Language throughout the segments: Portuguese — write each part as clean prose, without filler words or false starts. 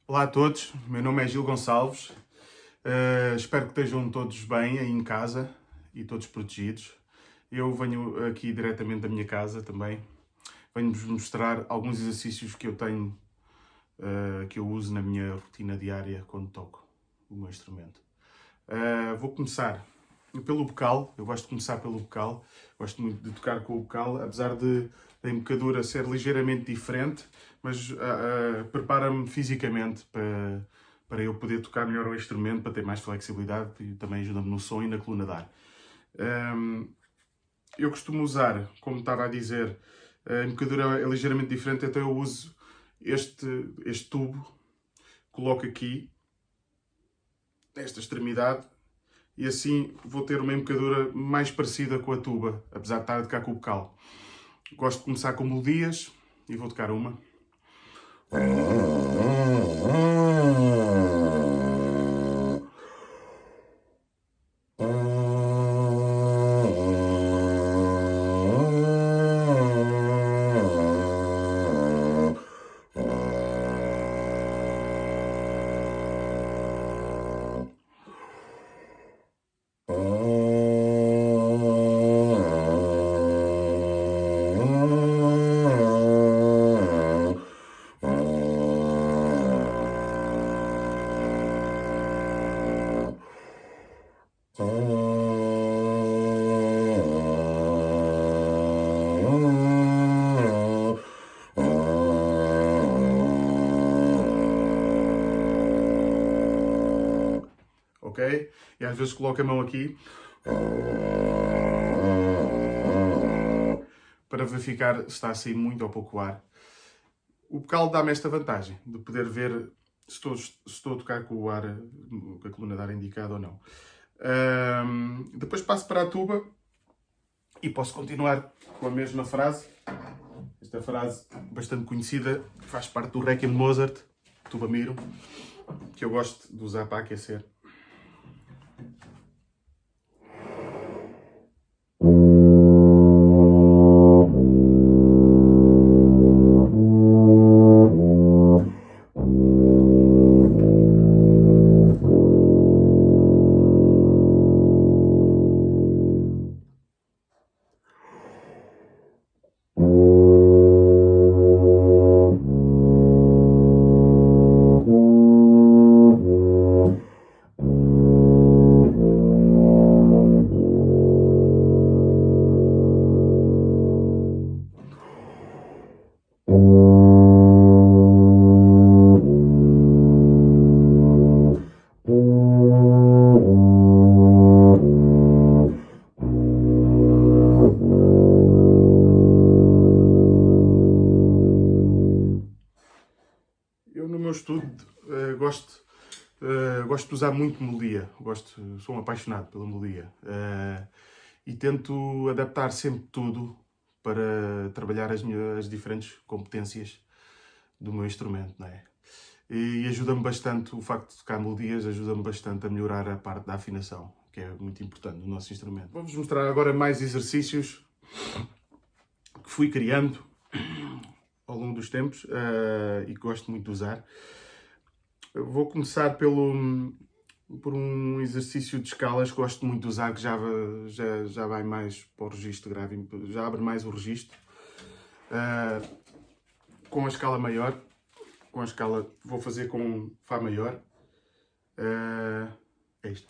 Olá a todos, meu nome é Gil Gonçalves. Espero que estejam todos bem aí em casa e todos protegidos. Eu venho aqui diretamente da minha casa também. Venho-vos mostrar alguns exercícios que eu tenho, que eu uso na minha rotina diária quando toco o meu instrumento. Vou começar pelo bocal. Eu gosto de começar pelo bocal. Gosto muito de tocar com o bocal, apesar de a embocadura ser ligeiramente diferente, mas prepara-me fisicamente para eu poder tocar melhor o instrumento, para ter mais flexibilidade e também ajuda-me no som e na coluna de ar. Eu costumo usar, como estava a dizer, a embocadura é ligeiramente diferente, então eu uso este tubo, coloco aqui, nesta extremidade, e assim vou ter uma embocadura mais parecida com a tuba, apesar de estar a tocar com o bocal. Gosto de começar com melodias e vou tocar uma. Ok? E às vezes coloco a mão aqui para verificar se está a sair muito ou pouco ar. O bocal dá-me esta vantagem de poder ver se estou a tocar com o ar, com a coluna de ar indicada ou não. Depois passo para a tuba e posso continuar com a mesma frase. Esta frase bastante conhecida, que faz parte do Requiem de Mozart, Tuba Mirum, que eu gosto de usar para aquecer. Eu, no meu estudo, gosto de usar muito melodia. Sou um apaixonado pela melodia. E tento adaptar sempre tudo para trabalhar as diferentes competências do meu instrumento, não é? E ajuda-me bastante, o facto de tocar melodias ajuda-me bastante a melhorar a parte da afinação, que é muito importante no nosso instrumento. Vou-vos mostrar agora mais exercícios que fui criando ao longo dos tempos e que gosto muito de usar. Eu vou começar por um exercício de escalas que gosto muito de usar, que já vai mais para o registro grave, já abre mais o registro. Com a escala maior, vou fazer com Fá maior. É isto.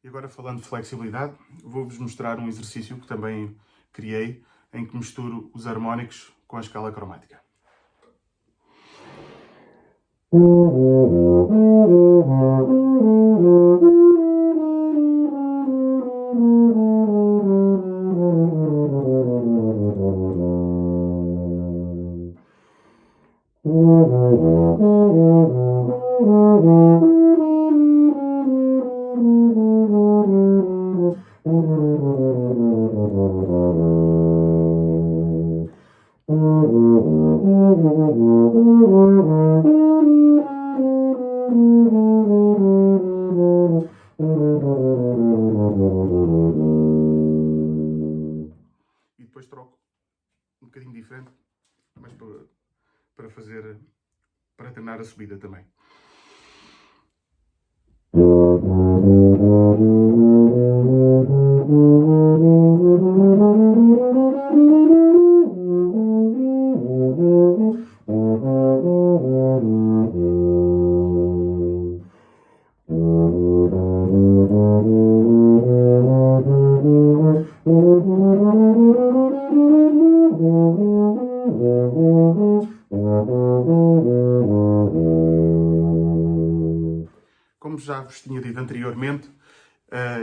E agora, falando de flexibilidade, vou-vos mostrar um exercício que também criei, em que misturo os harmónicos com a escala cromática. bocadinho diferente, mas para fazer, para treinar a subida também. Como já vos tinha dito anteriormente,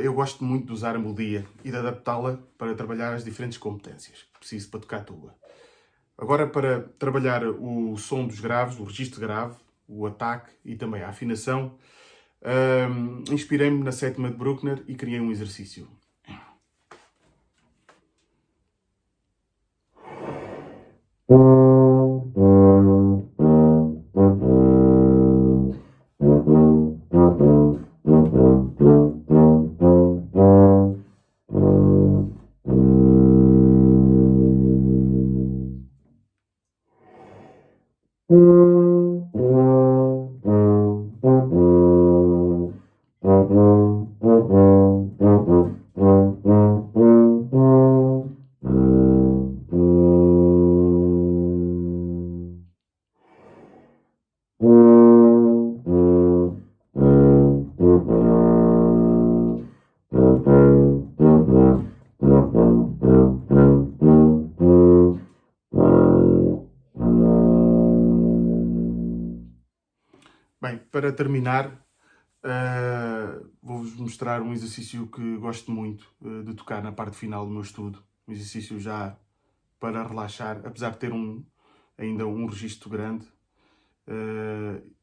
eu gosto muito de usar a melodia e de adaptá-la para trabalhar as diferentes competências que preciso para tocar tuba. Agora, para trabalhar o som dos graves, o registro grave, o ataque e também a afinação, inspirei-me na sétima de Bruckner e criei um exercício. Bem, para terminar, vou-vos mostrar um exercício que gosto muito de tocar na parte final do meu estudo. Um exercício já para relaxar, apesar de ter ainda um registro grande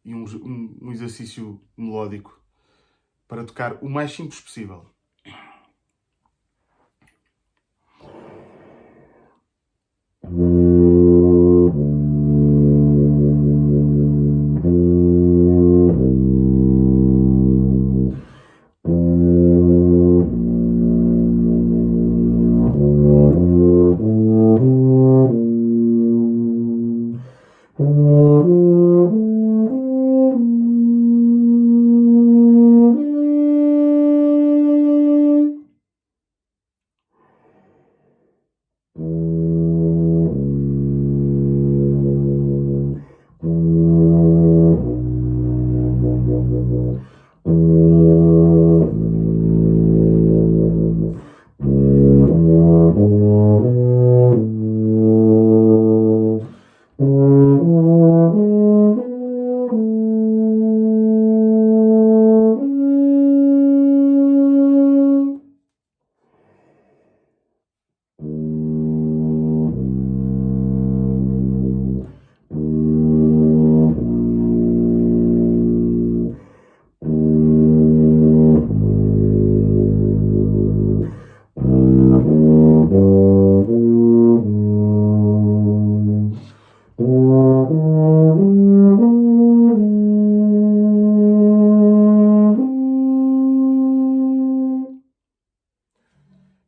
e um exercício melódico para tocar o mais simples possível.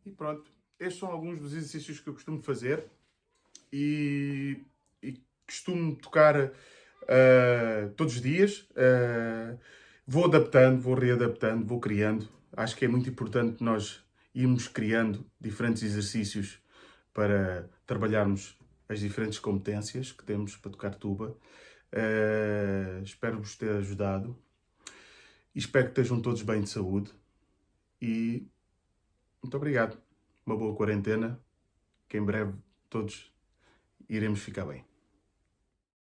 E pronto, estes são alguns dos exercícios que eu costumo fazer e costumo tocar todos os dias. Vou adaptando, vou readaptando, vou criando. Acho que é muito importante nós irmos criando diferentes exercícios para trabalharmos as diferentes competências que temos para tocar tuba. Espero-vos ter ajudado e espero que estejam todos bem de saúde e muito obrigado. Uma boa quarentena, que em breve todos iremos ficar bem.